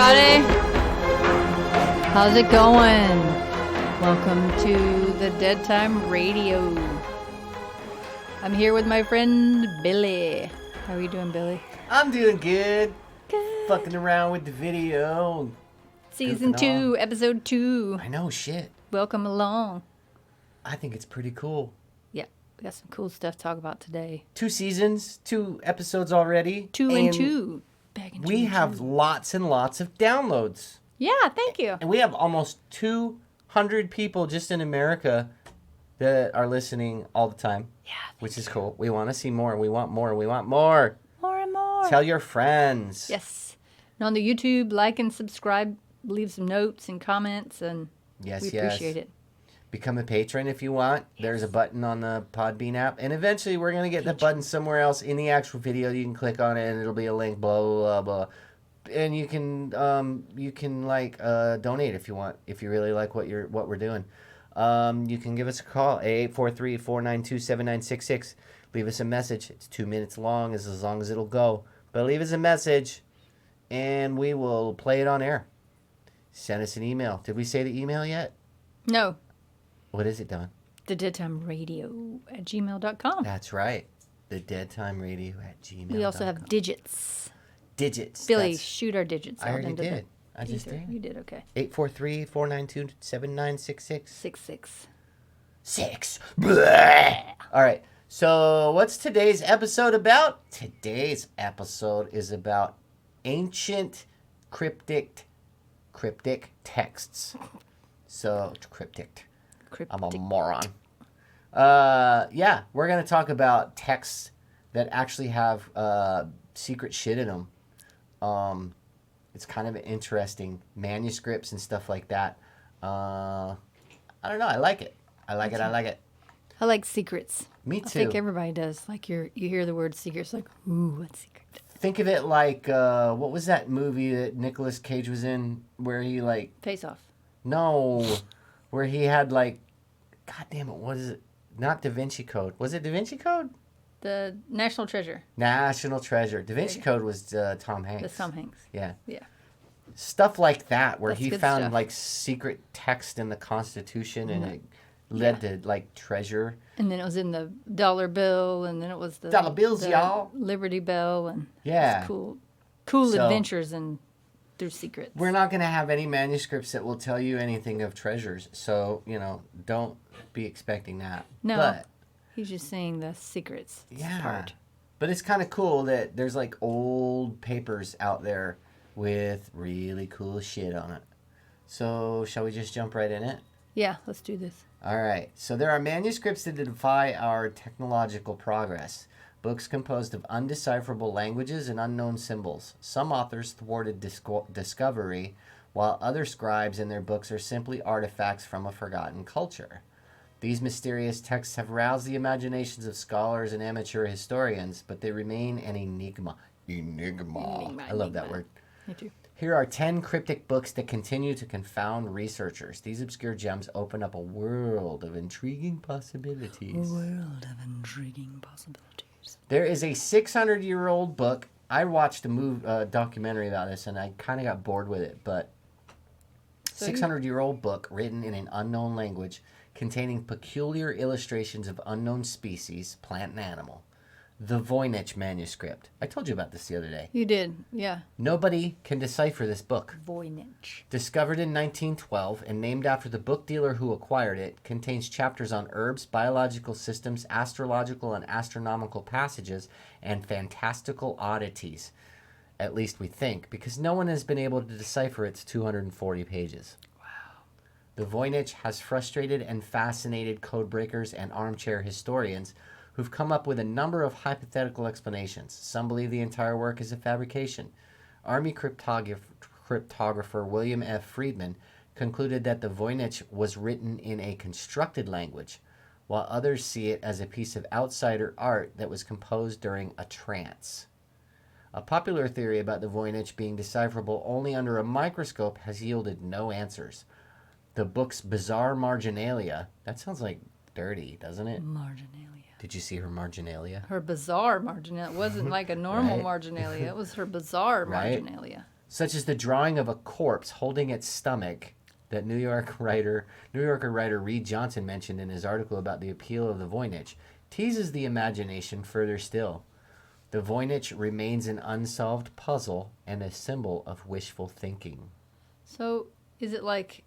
everybody. How's it going? Welcome to the Dead Time Radio. I'm here with my friend Billy. How are you doing, Billy? I'm doing good. Good. Fucking around with the video. Season 2, episode 2. I know, shit. Welcome along. I think it's pretty cool. Yeah, we got some cool stuff to talk about today. 2 seasons, 2 episodes already. 2 and 2. We have lots and lots of downloads. Yeah, thank you. And we have almost 200 people just in America that are listening all the time. Yeah, which is cool. We want to see more. We want more. We want more. More and more. Tell your friends. Yes. And on the YouTube, like and subscribe. Leave some notes and comments, and we appreciate it. Become a patron if you want. Yes. There's a button on the Podbean app. And eventually we're going to get the button somewhere else in the actual video. You can click on it and it'll be a link, blah, blah, blah. And you can donate if you want, if you really like what we're doing. You can give us a call, 843-492-7966. Leave us a message. It's 2 minutes long, as long as it'll go. But leave us a message, and we will play it on air. Send us an email. Did we say the email yet? No. What is it, Don? thedeadtimeradio@gmail.com. That's right. thedeadtimeradio@gmail.com. We also have digits. Digits. Billy, shoot our digits out. I already did. I just did. You did, okay. 843-492-7966. 66. 6. Blah. All right. So what's today's episode about? Today's episode is about ancient cryptic texts. So, cryptic. I'm a moron. Yeah, we're going to talk about texts that actually have secret shit in them. It's kind of interesting. Manuscripts and stuff like that. I don't know. I like it. I like it. Secrets. Me too. I think everybody does. Like you hear the word secrets, like, ooh, what secret? Think of it like, what was that movie that Nicolas Cage was in where he Face Off. No. Where he had God damn it, what is it? Not Da Vinci Code. Was it Da Vinci Code? The National Treasure. National Treasure. Da Vinci Code was Tom Hanks. That's Tom Hanks. Yeah. Yeah. Stuff like that, where he found stuff. secret text in the Constitution, and it led to treasure. And then it was in the dollar bill, and then it was the dollar bills, y'all. Liberty Bell, and yeah, cool adventures and through secrets. We're not going to have any manuscripts that will tell you anything of treasures, so don't be expecting that. No, but he's just saying the secrets. Yeah, part. But it's kind of cool that there's old papers out there with really cool shit on it. So, shall we just jump right in it? Yeah, let's do this. All right. So, there are manuscripts that defy our technological progress. Books composed of undecipherable languages and unknown symbols. Some authors thwarted discovery, while other scribes in their books are simply artifacts from a forgotten culture. These mysterious texts have roused the imaginations of scholars and amateur historians, but they remain an enigma. I love that word. Me too. Here are 10 cryptic books that continue to confound researchers. These obscure gems open up a world of intriguing possibilities. There is a 600-year-old book. I watched a documentary about this, and I kind of got bored with it, but 600-year-old book written in an unknown language containing peculiar illustrations of unknown species, plant and animal. The Voynich manuscript. I told you about this the other day. You did, yeah. Nobody can decipher this book. Voynich. Discovered in 1912 and named after the book dealer who acquired it, contains chapters on herbs, biological systems, astrological and astronomical passages, and fantastical oddities. At least we think, because no one has been able to decipher its 240 pages. Wow. The Voynich has frustrated and fascinated codebreakers and armchair historians who've come up with a number of hypothetical explanations. Some believe the entire work is a fabrication. Army cryptographer William F. Friedman concluded that the Voynich was written in a constructed language, while others see it as a piece of outsider art that was composed during a trance. A popular theory about the Voynich being decipherable only under a microscope has yielded no answers. The book's bizarre marginalia, that sounds like dirty, doesn't it? Marginalia. Did you see her marginalia? Her bizarre marginalia. It wasn't like a normal marginalia. It was her bizarre marginalia. such as the drawing of a corpse holding its stomach that New Yorker writer Reed Johnson mentioned in his article about the appeal of the Voynich, teases the imagination further still. The Voynich remains an unsolved puzzle and a symbol of wishful thinking. So, is it like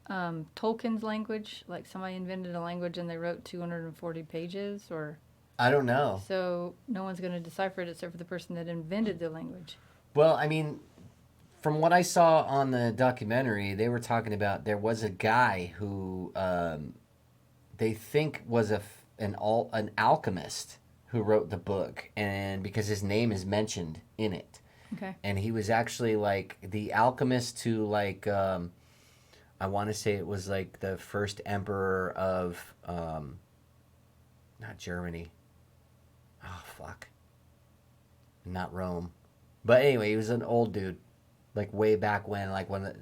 Tolkien's language? Like somebody invented a language and they wrote 240 pages? Or I don't know. so no one's going to decipher it except for the person that invented the language? Well, I mean, from what I saw on the documentary, they were talking about there was a guy who they think was an alchemist who wrote the book, and because his name is mentioned in it. Okay. And he was actually like the alchemist to like I want to say it was like the first emperor of not Germany. Oh fuck. Not Rome. But anyway, he was an old dude, like way back when, like when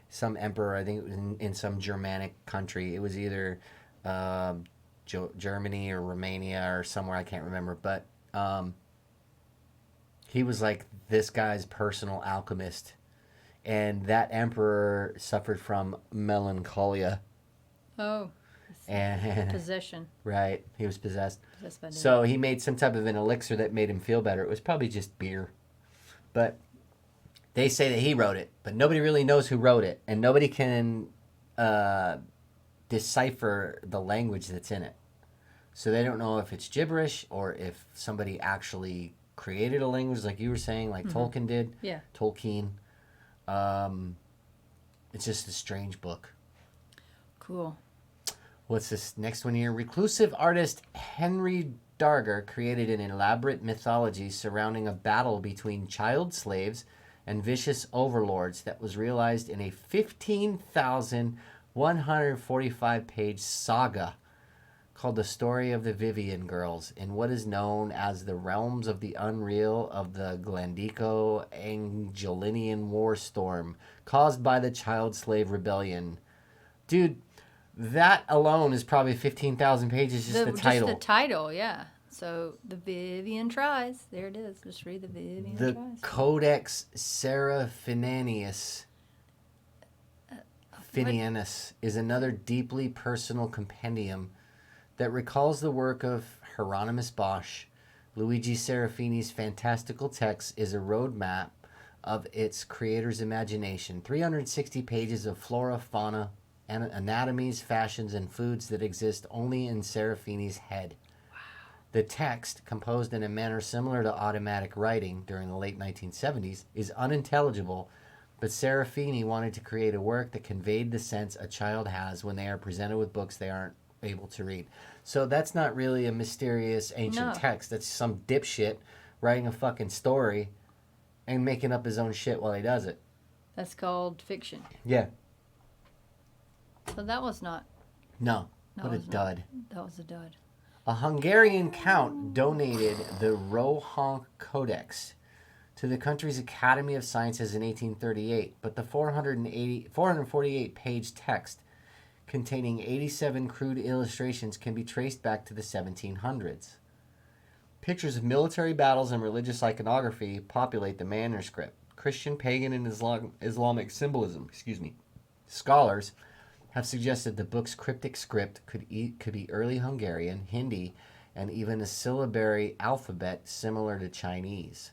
some emperor, I think it was in some Germanic country. It was either Germany or Romania or somewhere, I can't remember. But he was like this guy's personal alchemist. And that emperor suffered from melancholia. Oh. And Possession. Right, he was possessed. Possessed by the So he made some type of an elixir that made him feel better. It was probably just beer. But they say that he wrote it, but nobody really knows who wrote it, and nobody can decipher the language that's in it. So they don't know if it's gibberish or if somebody actually created a language, like you were saying, like Tolkien did. Yeah. Tolkien. It's just a strange book. Cool. What's this next one here? Reclusive artist Henry Darger created an elaborate mythology surrounding a battle between child slaves and vicious overlords that was realized in a 15,145-page saga called The Story of the Vivian Girls in what is known as the realms of the unreal of the Glandico-Angelinian war storm caused by the child slave rebellion. Dude, that alone is probably 15,000 pages, just the title. Just the title, yeah. So, the Vivian Tries. There it is. Just read the Vivian The Tries. Codex Seraphinianus Finianus is another deeply personal compendium that recalls the work of Hieronymus Bosch. Luigi Serafini's fantastical text is a roadmap of its creator's imagination. 360 pages of flora, fauna, anatomies, fashions, and foods that exist only in Serafini's head. Wow. The text, composed in a manner similar to automatic writing during the late 1970s, is unintelligible, but Serafini wanted to create a work that conveyed the sense a child has when they are presented with books they aren't able to read. So that's not really a mysterious ancient text. That's some dipshit writing a fucking story and making up his own shit while he does it. That's called fiction. Yeah. So that was not. No. What a dud. That was a dud. A Hungarian count donated the Rohank Codex to the country's Academy of Sciences in 1838, but the 448-page text containing 87 crude illustrations can be traced back to the 1700s. Pictures of military battles and religious iconography populate the manuscript. Christian, pagan, and Islamic symbolism, scholars have suggested the book's cryptic script could be early Hungarian, Hindi, and even a syllabary alphabet similar to Chinese.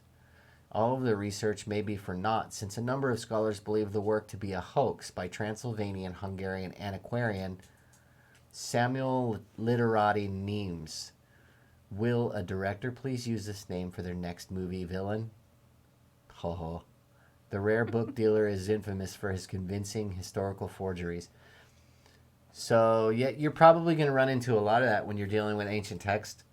All of the research may be for naught, since a number of scholars believe the work to be a hoax by Transylvanian Hungarian antiquarian Samuel Literati Nemes. Will a director please use this name for their next movie villain? Ho ho. The rare book dealer is infamous for his convincing historical forgeries. So, yeah, you're probably going to run into a lot of that when you're dealing with ancient text.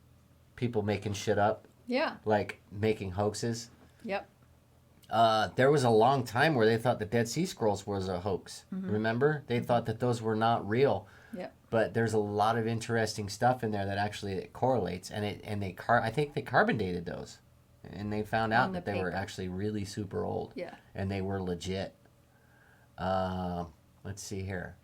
People making shit up. Yeah. Like making hoaxes. Yep. There was a long time where they thought the Dead Sea Scrolls was a hoax. Mm-hmm. Remember? They thought that those were not real. Yep. But there's a lot of interesting stuff in there that actually correlates, and I think they carbon dated those, and they found out that they were actually really super old. Yeah. And they were legit. Let's see here.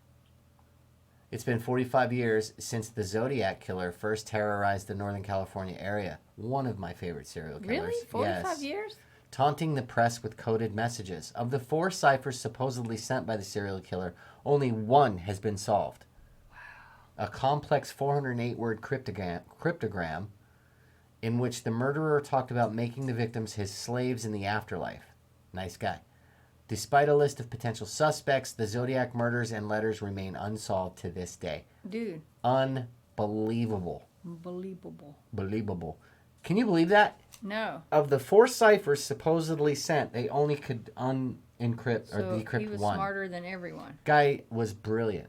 It's been 45 years since the Zodiac Killer first terrorized the Northern California area. One of my favorite serial killers. Really? 45 years? taunting the press with coded messages. Of the 4 ciphers supposedly sent by the serial killer, only one has been solved. A complex 408-word cryptogram in which the murderer talked about making the victims his slaves in the afterlife. Nice guy. Despite a list of potential suspects, the Zodiac murders and letters remain unsolved to this day. Dude. Unbelievable. Believable. Can you believe that? No. Of the 4 ciphers supposedly sent, they only could unencrypt or decrypt one. He was smarter than everyone. Guy was brilliant.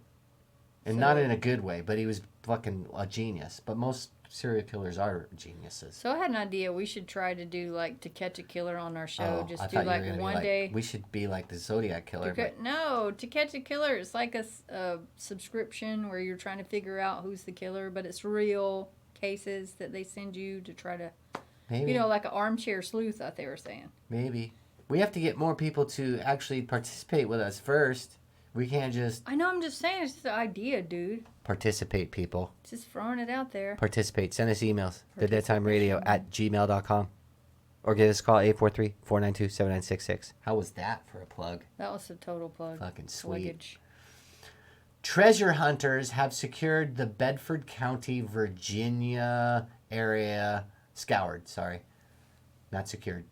And not in a good way, but he was fucking a genius. But most serial killers are geniuses. So I had an idea. We should try to do To Catch a Killer on our show. Just do one day. We should be like the Zodiac Killer. No, To Catch a Killer. It's like a subscription where you're trying to figure out who's the killer, but it's real cases that they send you to try to, maybe. Like an armchair sleuth, thought they were saying. Maybe. We have to get more people to actually participate with us first. We can't just... I know, I'm just saying, it's just an idea, dude. Participate, people. Just throwing it out there. Participate. Send us emails. thedeadtimeradio@gmail.com. Or give us a call, 843-492-7966. How was that for a plug? That was a total plug. Fucking sweet. Luggage. Treasure hunters have secured the Bedford County, Virginia area... Scoured, sorry. Not secured.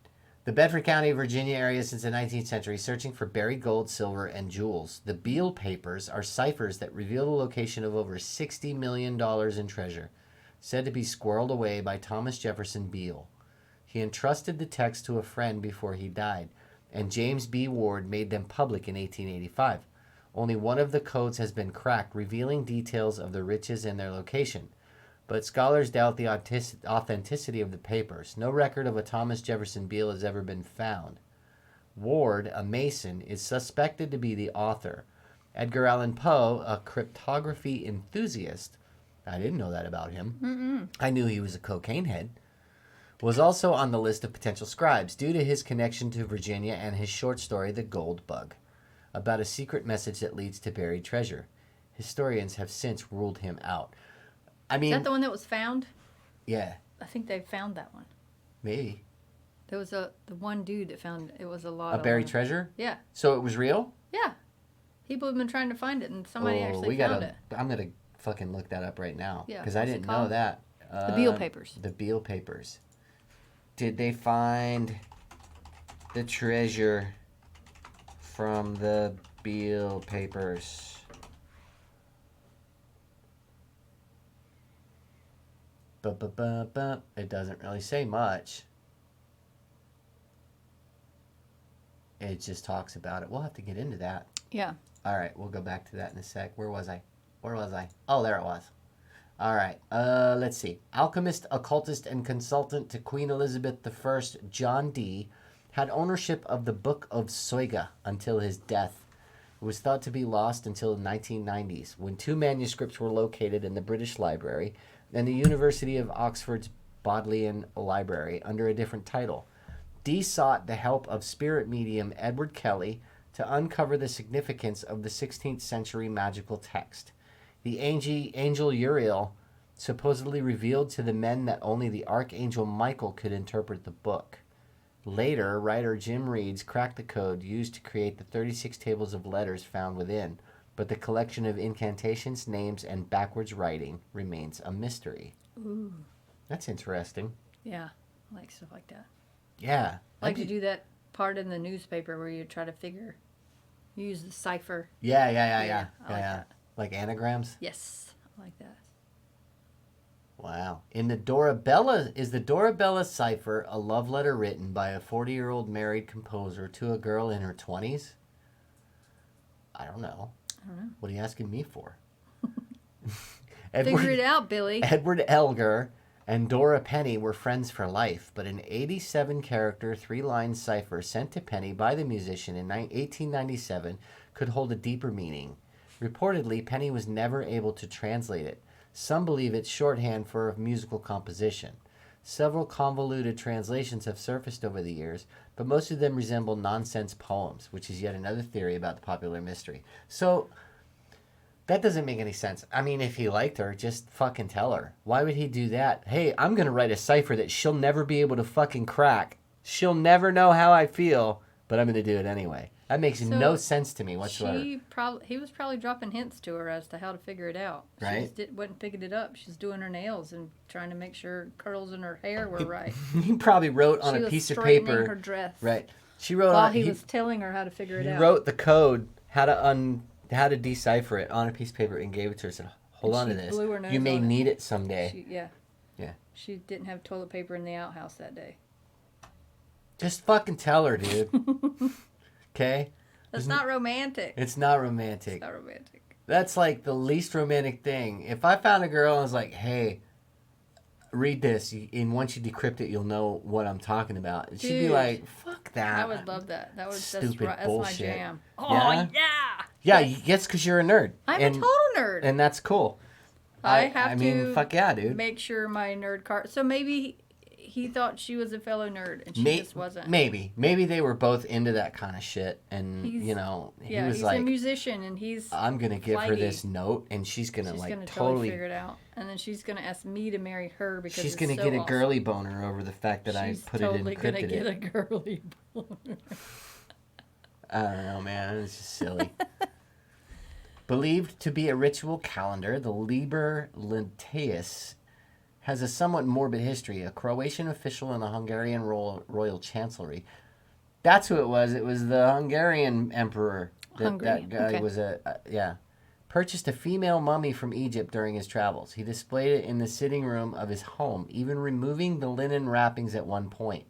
The Bedford County, Virginia area since the 19th century, searching for buried gold, silver, and jewels. The Beale Papers are ciphers that reveal the location of over $60 million in treasure, said to be squirreled away by Thomas Jefferson Beale. He entrusted the text to a friend before he died, and James B. Ward made them public in 1885. Only one of the codes has been cracked, revealing details of the riches and their location. But scholars doubt the authenticity of the papers. No record of a Thomas Jefferson Beale has ever been found. Ward, a Mason, is suspected to be the author. Edgar Allan Poe, a cryptography enthusiast, I didn't know that about him. I knew he was a cocaine head, was also on the list of potential scribes due to his connection to Virginia and his short story, The Gold Bug, about a secret message that leads to buried treasure. Historians have since ruled him out. I mean, is that the one that was found? Yeah. I think they found that one. Maybe. There was the one dude that found it was a lot of buried treasure? Yeah. So it was real? Yeah. People have been trying to find it, and somebody actually found it. I'm going to fucking look that up right now. Yeah. Because I didn't know that. The Beale Papers. The Beale Papers. Did they find the treasure from the Beale Papers? It doesn't really say much. It just talks about it. We'll have to get into that. Yeah. All right, we'll go back to that in a sec. Where was I? Oh, there it was. All right, let's see. Alchemist, occultist, and consultant to Queen Elizabeth I, John Dee, had ownership of the Book of Soiga until his death. It was thought to be lost until the 1990s, when 2 manuscripts were located in the British Library and the University of Oxford's Bodleian Library under a different title. Dee sought the help of spirit medium Edward Kelly to uncover the significance of the 16th century magical text. The angel Uriel supposedly revealed to the men that only the archangel Michael could interpret the book. Later, writer Jim Reeds cracked the code used to create the 36 tables of letters found within, but the collection of incantations, names, and backwards writing remains a mystery. Ooh. That's interesting. Yeah, I like stuff like that. Yeah. I like to do that part in the newspaper where you try to use the cipher. Yeah. I like that. Like anagrams? Yes, I like that. Wow. Is the Dorabella cipher a love letter written by a 40-year-old married composer to a girl in her 20s? I don't know. What are you asking me for? Figure it out, Billy. Edward Elgar and Dora Penny were friends for life, but an 87-character, 3-line cipher sent to Penny by the musician in 1897 could hold a deeper meaning. Reportedly, Penny was never able to translate it. Some believe it's shorthand for a musical composition. Several convoluted translations have surfaced over the years, but most of them resemble nonsense poems, which is yet another theory about the popular mystery. So, that doesn't make any sense. I mean, if he liked her, just fucking tell her. Why would he do that? Hey, I'm going to write a cipher that she'll never be able to fucking crack. She'll never know how I feel, but I'm going to do it anyway. That makes no sense to me whatsoever. He was probably dropping hints to her as to how to figure it out. Right. She just wasn't picking it up. She's doing her nails and trying to make sure curls in her hair were right. He probably wrote on a piece of paper. She was straightening her dress. Right. She wrote while he was telling her how to figure it out. He wrote the code, how to decipher it on a piece of paper and gave it to her and said, hold on to this. You may need it someday. Yeah. Yeah. She didn't have toilet paper in the outhouse that day. Just fucking tell her, dude. Okay? That's not romantic. It's not romantic. It's not romantic. That's like the least romantic thing. If I found a girl and was like, hey, read this, and once you decrypt it, you'll know what I'm talking about. She'd be like, fuck that. I would love that. That's bullshit. my jam. Oh, yeah. Yeah, yes, because you're a nerd. I'm a total nerd. And that's cool. I mean, fuck yeah, dude. Make sure my nerd card. So maybe he thought she was a fellow nerd and she just wasn't. Maybe they were both into that kind of shit, and he was he's like, a musician, and I'm gonna give her this note, and she's gonna totally figure it out, and then she's gonna ask me to marry her because she's gonna get a girly boner over the fact that I put it in. She's totally gonna get a girly boner. I don't know, man. It's just silly. Believed to be a ritual calendar, the Liber Lenteus has a somewhat morbid history. A Croatian official in the Hungarian royal chancellery. That's who it was. It was the Hungarian emperor. That guy was purchased a female mummy from Egypt during his travels. He displayed it in the sitting room of his home, even removing the linen wrappings at one point.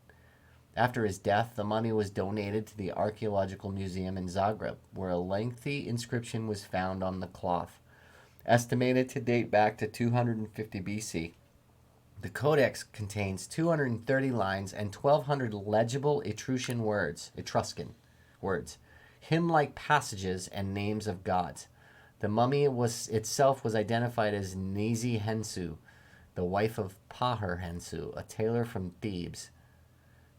After his death, the mummy was donated to the Archaeological Museum in Zagreb, where a lengthy inscription was found on the cloth, estimated to date back to 250 BC. The codex contains 230 lines and 1,200 legible Etruscan words, hymn-like passages, and names of gods. The mummy itself was identified as Nisi Hensu, the wife of Pahar Hensu, a tailor from Thebes.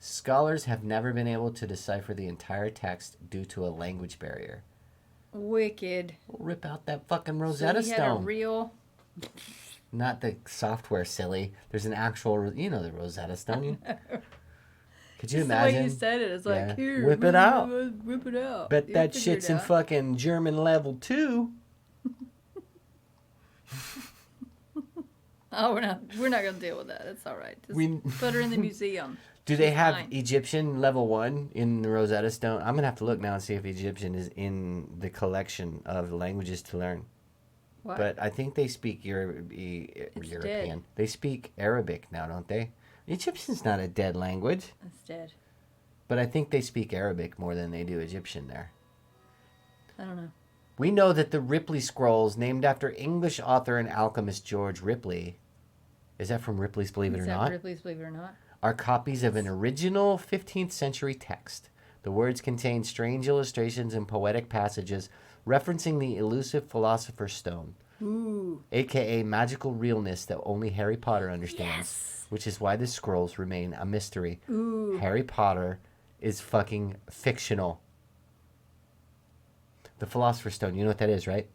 Scholars have never been able to decipher the entire text due to a language barrier. Wicked. We'll rip out that fucking Rosetta Stone. Had a real... Not the software, silly. There's an actual, the Rosetta Stone. Could you imagine? The way you said it, it's like, here, whip it out. Whip it out. Bet that shit's in fucking German level 2. Oh, we're not gonna deal with that. It's all right. Just put her in the museum. Do they have Egyptian level 1 in the Rosetta Stone? I'm gonna have to look now and see if Egyptian is in the collection of languages to learn. What? But I think they speak European. Dead. They speak Arabic now, don't they? Egyptian's not a dead language. It's dead. But I think they speak Arabic more than they do Egyptian there. I don't know. We know that the Ripley Scrolls, named after English author and alchemist George Ripley, is that from Ripley's Believe It or Not? Ripley's Believe It or Not? Are copies of an original 15th century text. The words contain strange illustrations and poetic passages referencing the elusive Philosopher's Stone, a.k.a. magical realness that only Harry Potter understands, which is why the scrolls remain a mystery. Harry Potter is fucking fictional. The Philosopher's Stone, you know what that is, right?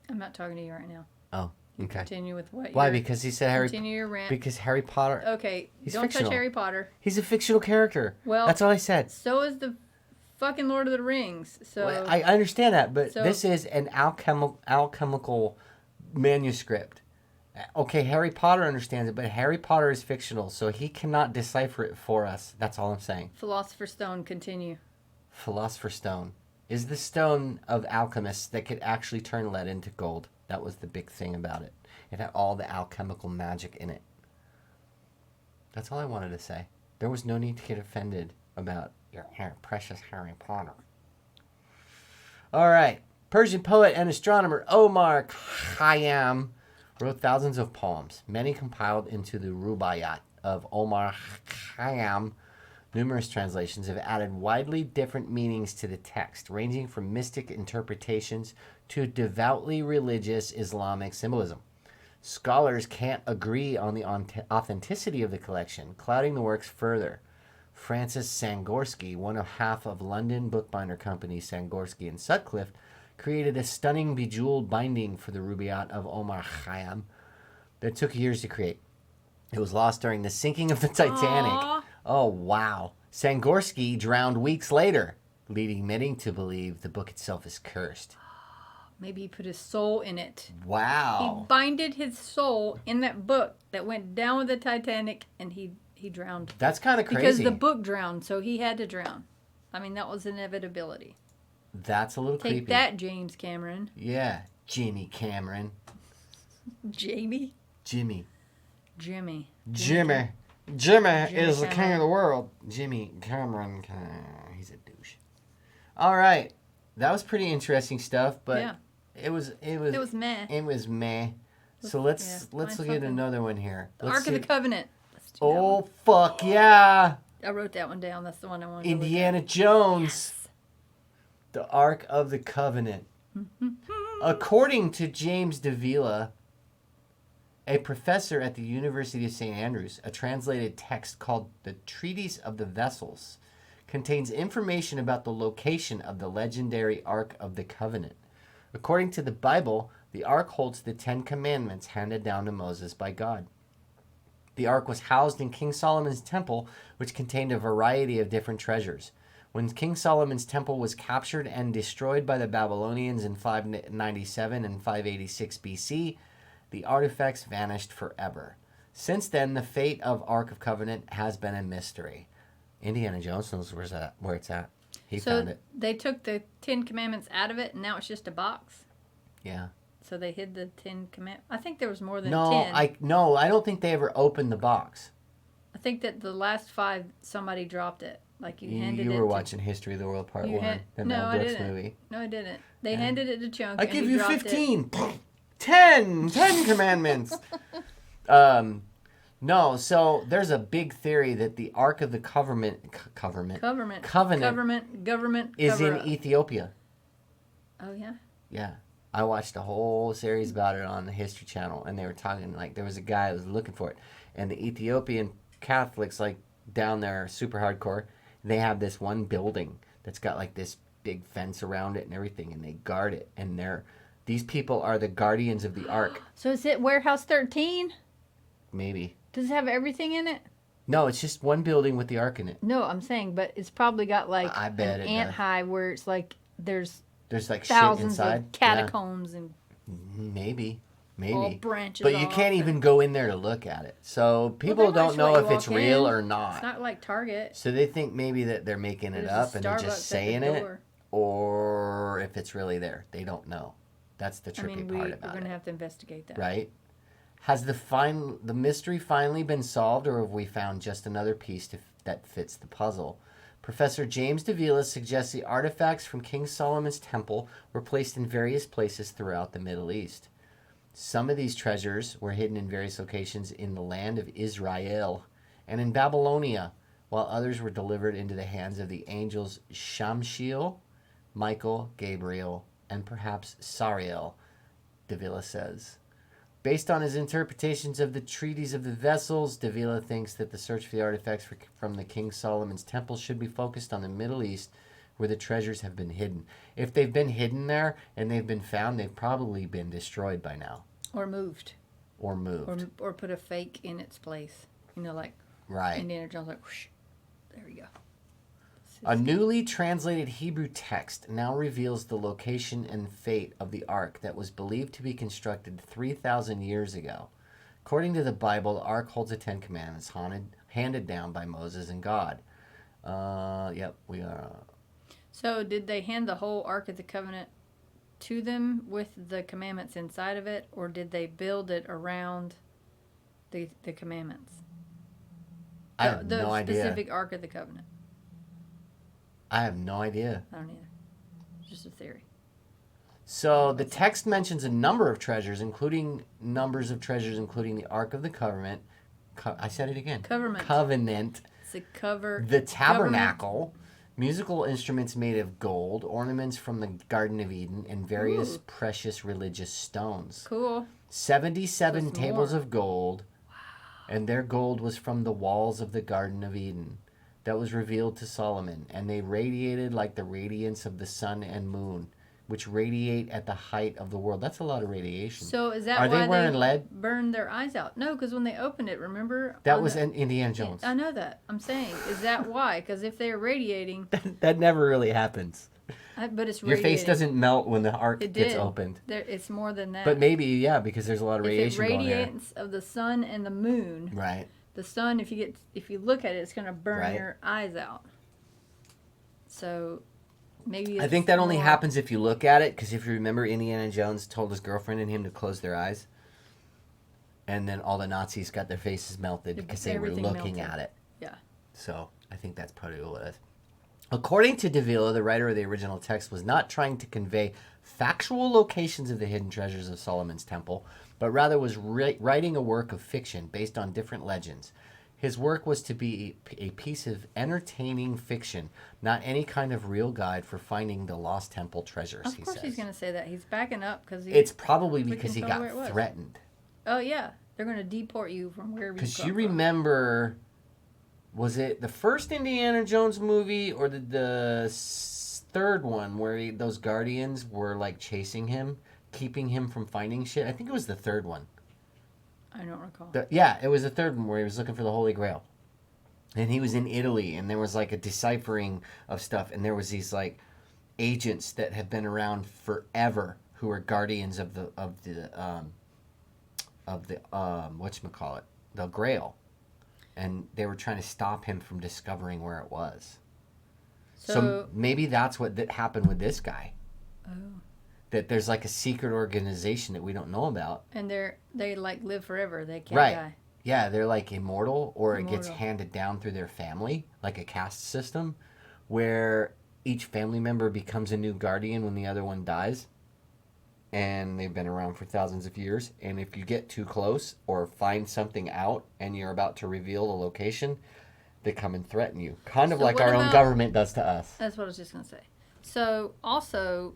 I'm not talking to you right now. Oh, okay. Continue with what Why? Because he said Harry... Continue your rant. Because Harry Potter... Okay, don't touch Harry Potter. He's a fictional character. Well... That's all I said. So is the fucking Lord of the Rings, so... Well, I understand that, but this is an alchemical manuscript. Okay, Harry Potter understands it, but Harry Potter is fictional, so he cannot decipher it for us. That's all I'm saying. Philosopher's Stone, continue. Philosopher's Stone is the stone of alchemists that could actually turn lead into gold. That was the big thing about it. It had all the alchemical magic in it. That's all I wanted to say. There was no need to get offended about your precious Harry Potter. All right. Persian poet and astronomer Omar Khayyam wrote thousands of poems, many compiled into the Rubaiyat of Omar Khayyam. Numerous translations have added widely different meanings to the text, ranging from mystic interpretations to devoutly religious Islamic symbolism. Scholars can't agree on the authenticity of the collection, clouding the works further. Francis Sangorski, one of half of London bookbinder company Sangorski and Sutcliffe, created a stunning bejeweled binding for the Rubaiyat of Omar Khayyam that took years to create. It was lost during the sinking of the Titanic. Aww. Oh, wow. Sangorsky drowned weeks later, leading many to believe the book itself is cursed. Maybe he put his soul in it. He Wow. binded his soul in that book that went down with the Titanic, and he drowned. That's kind of Because crazy. the book drowned, so he had to drown. I mean, that was inevitability. That's a little Take creepy. that, James Cameron. Yeah. Jimmy Cameron. Jamie? Jimmy. Jimmy. Jimmy is the king of the world. Jimmy Cameron. He's a douche. All right. That was pretty interesting stuff, but Yeah. it was It was meh. It was meh. So let's find look at something. another one here. The Let's Ark of the see- Covenant. Let's do that Oh one. fuck yeah. I wrote that one down. That's the one I wanted Indiana to Jones. The Ark of the Covenant. According to James Davila, a professor at the University of St. Andrews, a translated text called the Treatise of the Vessels contains information about the location of the legendary Ark of the Covenant. According to the Bible, the Ark holds the 10 Commandments handed down to Moses by God. The Ark was housed in King Solomon's temple, which contained a variety of different treasures. When King Solomon's temple was captured and destroyed by the Babylonians in 597 and 586 BC, the artifacts vanished forever. Since then, the fate of Ark of Covenant has been a mystery. Indiana Jones knows where it's at. He found it. They took the 10 Commandments out of it, and now it's just a box. Yeah. So they hid the 10 Commandments. I think there was more than No, 10. I don't think they ever opened the box. I think that the last 5, somebody dropped it. Like you handed it. You were watching History of the World Part 1, the Mel Brooks movie. No, I didn't. They handed it to Chunk. I and give he you dropped 15. 10 commandments. No, so there's a big theory that the Ark of the Covenant Government is in cover-up. Ethiopia. Oh yeah. Yeah. I watched a whole series about it on the History Channel, and they were talking, like, there was a guy who was looking for it. And the Ethiopian Catholics, like, down there, super hardcore, they have this one building that's got, like, this big fence around it and everything, and they guard it. And these people are the guardians of the Ark. So is it Warehouse 13? Maybe. Does it have everything in it? No, it's just one building with the Ark in it. No, I'm saying, but it's probably got like I bet an it ant does. high where it's like there's like thousands shit inside. of catacombs and Maybe. all branches. But you off can't and- even go in there to look at it. So people they're not don't sure know what if you it's walk real in. or not. It's not like Target. So they think maybe that they're making it There's up a and they're Starbucks just at the saying it, door. or if it's really there. They don't know. That's the tricky part we're about going to it, have to investigate that. right? Has the mystery finally been solved, or have we found just another piece that fits the puzzle? Professor James Davila suggests the artifacts from King Solomon's temple were placed in various places throughout the Middle East. Some of these treasures were hidden in various locations in the land of Israel and in Babylonia, while others were delivered into the hands of the angels Shamshiel, Michael, Gabriel, and perhaps Sariel, Davila says. Based on his interpretations of the treaties of the vessels, Davila thinks that the search for the artifacts from the King Solomon's temple should be focused on the Middle East, where the treasures have been hidden. If they've been hidden there and they've been found, they've probably been destroyed by now. Or moved. Or moved. Or put a fake in its place. You know, like Right. Indiana Jones, like, whoosh. There we go. A newly translated Hebrew text now reveals the location and fate of the ark that was believed to be constructed 3,000 years ago. According to the Bible, the ark holds the 10 Commandments handed down by Moses and God. Yep, we are. So did they hand the whole Ark of the Covenant to them with the commandments inside of it, or did they build it around the commandments? I have the no idea. specific Ark of the Covenant. I have no idea. I don't either. It's just a theory. So the text mentions a number of treasures, including the Ark of the Covenant. I said it again. Covenant. It's a cover. The tabernacle. Musical instruments made of gold, ornaments from the Garden of Eden, and various precious religious stones. Cool. 77 Plus tables more. of gold, and their gold was from the walls of the Garden of Eden that was revealed to Solomon, and they radiated like the radiance of the sun and moon, which radiate at the height of the world. That's a lot of radiation. So is that Are why they wearing lead? burned their eyes out? No, because when they opened it, remember? That was in Indiana Jones. I know that. I'm saying, is that why? Because if they're radiating... That never really happens. But it's Your radiating. face doesn't melt when the arc gets opened. It's more than that. But maybe, yeah, because there's a lot of radiation going there. Radiance of the sun and the moon. Right. The sun, if you look at it, it's going to burn your eyes out. So maybe I think that only happens if you look at it, because if you remember, Indiana Jones told his girlfriend and him to close their eyes. And then all the Nazis got their faces melted because they were looking at it. Yeah. So I think that's probably what it is. According to Davila, the writer of the original text was not trying to convey factual locations of the hidden treasures of Solomon's temple, but rather was writing a work of fiction based on different legends. His work was to be a piece of entertaining fiction, not any kind of real guide for finding the lost temple treasures, he says. Of course he's going to say that. He's backing up because it's probably because he got threatened. Oh, yeah. They're going to deport you from wherever you come from. Because you remember... Was it the first Indiana Jones movie or the third one where those guardians were like chasing him, keeping him from finding shit? I think it was the third one. I don't recall. Yeah, it was the third one where he was looking for the Holy Grail. And he was in Italy, and there was like a deciphering of stuff, and there was these like agents that had been around forever who were guardians of the whatchamacallit, the Grail. And they were trying to stop him from discovering where it was. So maybe that's what happened with this guy. Oh. That there's like a secret organization that we don't know about. And they like live forever. They can't die. Yeah, they're like immortal, or it gets handed down through their family, like a caste system, where each family member becomes a new guardian when the other one dies. And they've been around for thousands of years. And if you get too close or find something out and you're about to reveal the location, they come and threaten you. Kind of like our own government does to us. That's what I was just going to say. So, also,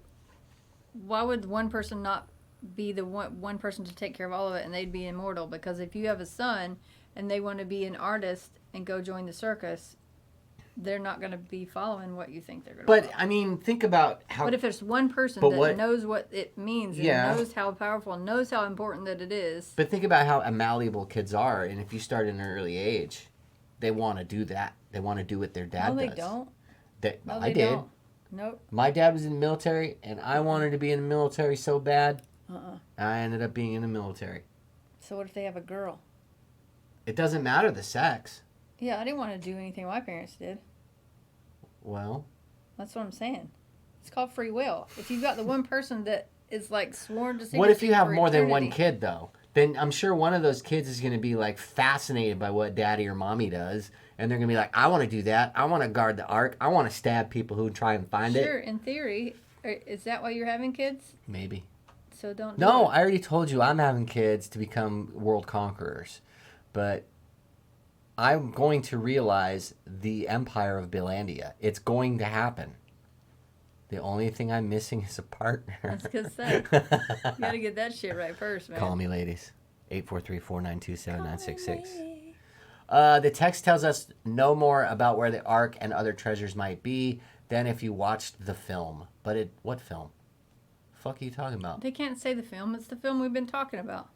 why would one person not be the one person to take care of all of it and they'd be immortal? Because if you have a son and they want to be an artist and go join the circus, they're not going to be following what you think they're going to follow. But, I mean, think about how... But if there's one person that knows what it means and knows how powerful and knows how important that it is... But think about how malleable kids are, and if you start at an early age, they want to do that. They want to do what their dad does. No, they don't. I did. Don't. Nope. My dad was in the military, and I wanted to be in the military so bad, I ended up being in the military. So what if they have a girl? It doesn't matter the sex. Yeah, I didn't want to do anything my parents did. Well, that's what I'm saying. It's called free will. If you've got the one person that is like sworn to secrecy, what if you have more than one kid though? Then I'm sure one of those kids is going to be like fascinated by what daddy or mommy does, and they're going to be like, I want to do that. I want to guard the ark. I want to stab people who try and find it. Sure, in theory. Is that why you're having kids? Maybe. So don't. No, I already told you I'm having kids to become world conquerors, but I'm going to realize the empire of Billandia. It's going to happen. The only thing I'm missing is a partner. I was going to say. You got to get that shit right first, man. Call me, ladies. 843-492-7966. The text tells us no more about where the ark and other treasures might be than if you watched the film. But what film? The fuck are you talking about? They can't say the film. It's the film we've been talking about.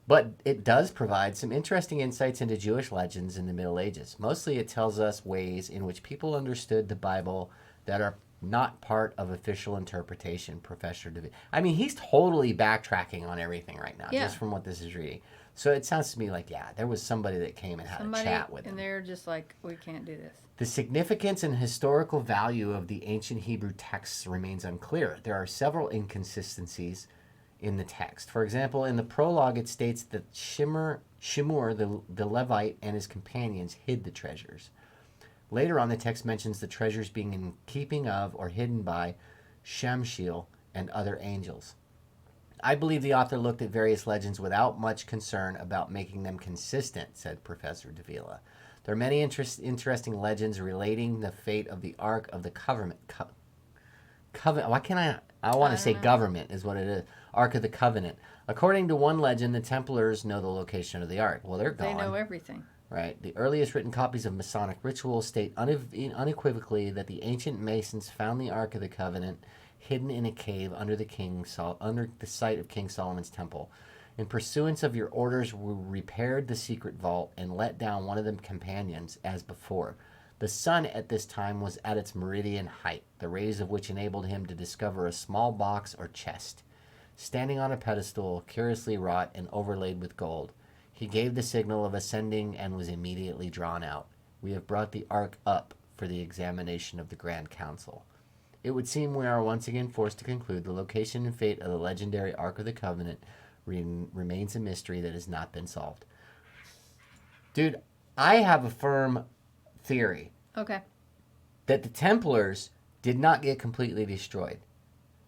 But it does provide some interesting insights into Jewish legends in the Middle Ages. Mostly it tells us ways in which people understood the Bible that are not part of official interpretation, Professor DeVille. I mean, he's totally backtracking on everything right now, just from what this is reading. So it sounds to me like, there was somebody that came and had a chat with him. And they're just like, we can't do this. The significance and historical value of the ancient Hebrew texts remains unclear. There are several inconsistencies in the text. For example, in the prologue, it states that Shimur, the Levite, and his companions hid the treasures. Later on, the text mentions the treasures being in keeping of or hidden by Shamshiel and other angels. I believe the author looked at various legends without much concern about making them consistent, said Professor Davila. There are many interesting legends relating the fate of the Ark of the Covenant. Why can't I want to say government is what it is. Ark of the Covenant. According to one legend, the Templars know the location of the Ark. Well, they're gone. They know everything. Right. The earliest written copies of Masonic rituals state unequivocally that the ancient Masons found the Ark of the Covenant hidden in a cave under the site of King Solomon's temple. In pursuance of your orders, we repaired the secret vault and let down one of the companions as before. The sun at this time was at its meridian height, the rays of which enabled him to discover a small box or chest, standing on a pedestal, curiously wrought and overlaid with gold. He gave the signal of ascending and was immediately drawn out. We have brought the ark up for the examination of the Grand Council. It would seem we are once again forced to conclude the location and fate of the legendary Ark of the Covenant remains a mystery that has not been solved. Dude, I have a firm theory. Okay. That the Templars did not get completely destroyed.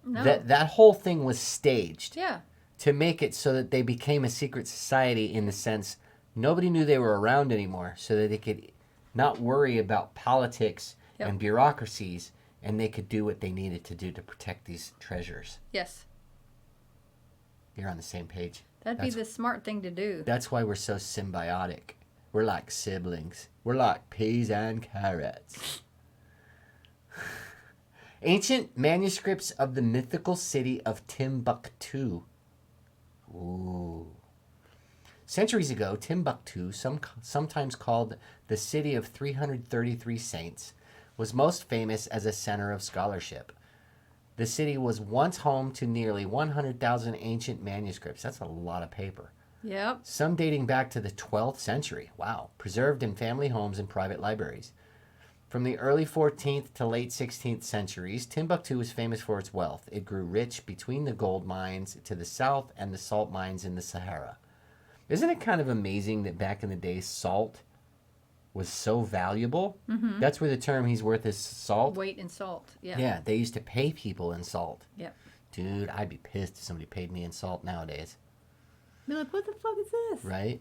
No. That whole thing was staged. Yeah. To make it so that they became a secret society in the sense nobody knew they were around anymore, so that they could not worry about politics and bureaucracies, and they could do what they needed to do to protect these treasures. Yes. You're on the same page. That'd be the smart thing to do. That's why we're so symbiotic. We're like siblings. We're like peas and carrots. Ancient manuscripts of the mythical city of Timbuktu. Ooh. Centuries ago, Timbuktu, sometimes called the city of 333 saints, was most famous as a center of scholarship. The city was once home to nearly 100,000 ancient manuscripts. That's a lot of paper. Yep. Some dating back to the 12th century. Wow. Preserved in family homes and private libraries. From the early 14th to late 16th centuries, Timbuktu was famous for its wealth. It grew rich between the gold mines to the south and the salt mines in the Sahara. Isn't it kind of amazing that back in the day, salt was so valuable? Mm-hmm. That's where the term "he's worth his salt." Weight in salt. Yeah. Yeah, they used to pay people in salt. Yep. Dude, I'd be pissed if somebody paid me in salt nowadays. Be like, what the fuck is this? Right?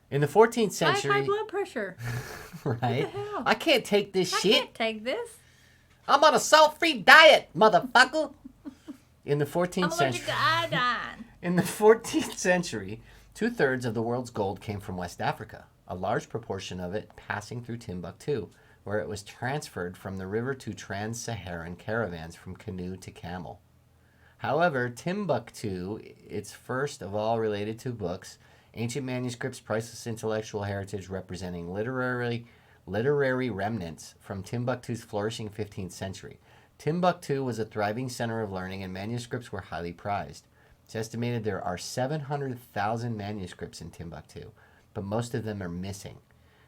In the 14th century... I have high blood pressure. Right? What the hell? I can't take this shit. I can't take this. I'm on a salt-free diet, motherfucker. In the 14th I'm allergic century... to iodine. In the 14th century, 2/3 of the world's gold came from West Africa, a large proportion of it passing through Timbuktu, where it was transferred from the river to trans-Saharan caravans from canoe to camel. However, Timbuktu, it's first of all related to books, ancient manuscripts, priceless intellectual heritage representing literary remnants from Timbuktu's flourishing 15th century. Timbuktu was a thriving center of learning, and manuscripts were highly prized. It's estimated there are 700,000 manuscripts in Timbuktu, but most of them are missing.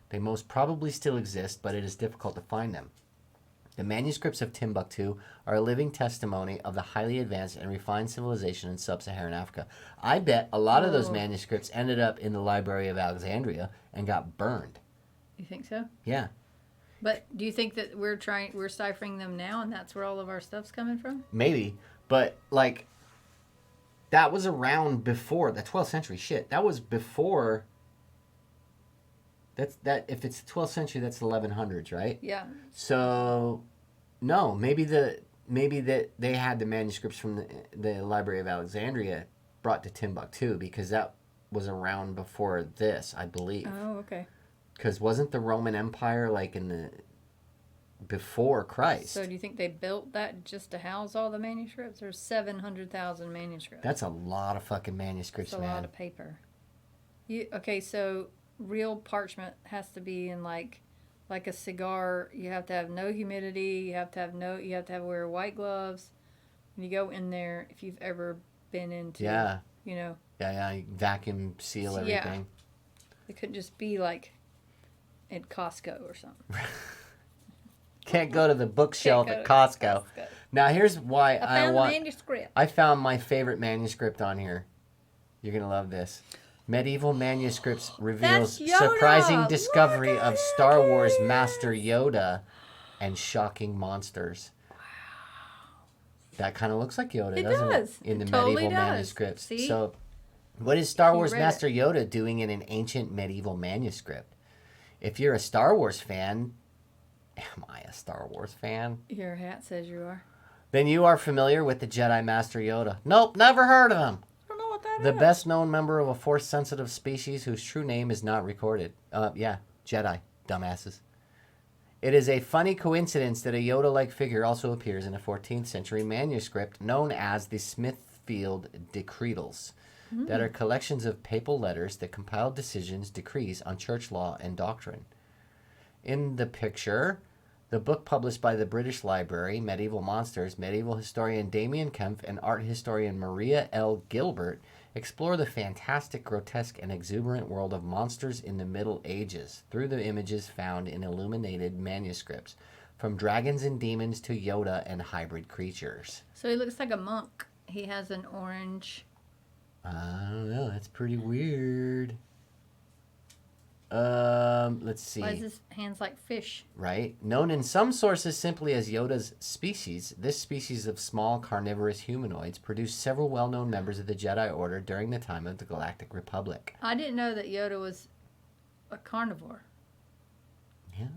They most probably still exist, but it is difficult to find them. The manuscripts of Timbuktu are a living testimony of the highly advanced and refined civilization in sub-Saharan Africa. I bet a lot of those manuscripts ended up in the Library of Alexandria and got burned. You think so? Yeah. But do you think that we're ciphering them now, and that's where all of our stuff's coming from? Maybe, but like that was around before the 12th century. Shit, that was before. That if it's the 12th century, that's the 1100s, right? Yeah. So, no, maybe that they had the manuscripts from the Library of Alexandria brought to Timbuktu, because that was around before this, I believe. Oh, okay. Because wasn't the Roman Empire like in the before Christ? So do you think they built that just to house all the manuscripts? There's 700,000 manuscripts. That's a lot of fucking manuscripts, That's a man. lot of paper. Okay, so real parchment has to be in like a cigar. You have to have no humidity. You have to wear white gloves. When you go in there, if you've ever been into, Yeah, you vacuum seal everything. It couldn't just be like at Costco or something. Can't go to the bookshelf at Costco. Now here's why I found manuscript. I found my favorite manuscript on here. You're gonna love this. Medieval Manuscripts reveals surprising discovery of Star Wars Master Yoda and shocking monsters. Wow. That kind of looks like Yoda, doesn't it? In the medieval manuscripts. See? So, what is Star Wars Master Yoda doing in an ancient medieval manuscript? If you're a Star Wars fan, am I a Star Wars fan? Your hat says you are. Then you are familiar with the Jedi Master Yoda. Nope, never heard of him. The best known member of a force-sensitive species whose true name is not recorded. Yeah, Jedi, dumbasses. It is a funny coincidence that a Yoda-like figure also appears in a 14th century manuscript known as the Smithfield Decretals, that are collections of papal letters that compiled decisions, decrees on church law and doctrine. In the picture, the book published by the British Library, Medieval Monsters, medieval historian Damien Kempf and art historian Maria L. Gilbert explore the fantastic, grotesque, and exuberant world of monsters in the Middle Ages through the images found in illuminated manuscripts, from dragons and demons to Yoda and hybrid creatures. So he looks like a monk. He has an orange. I don't know. That's pretty weird. Let's see. Why is his hands like fish? Right? Known in some sources simply as Yoda's species, this species of small carnivorous humanoids produced several well-known members of the Jedi Order during the time of the Galactic Republic. I didn't know that Yoda was a carnivore. Yeah.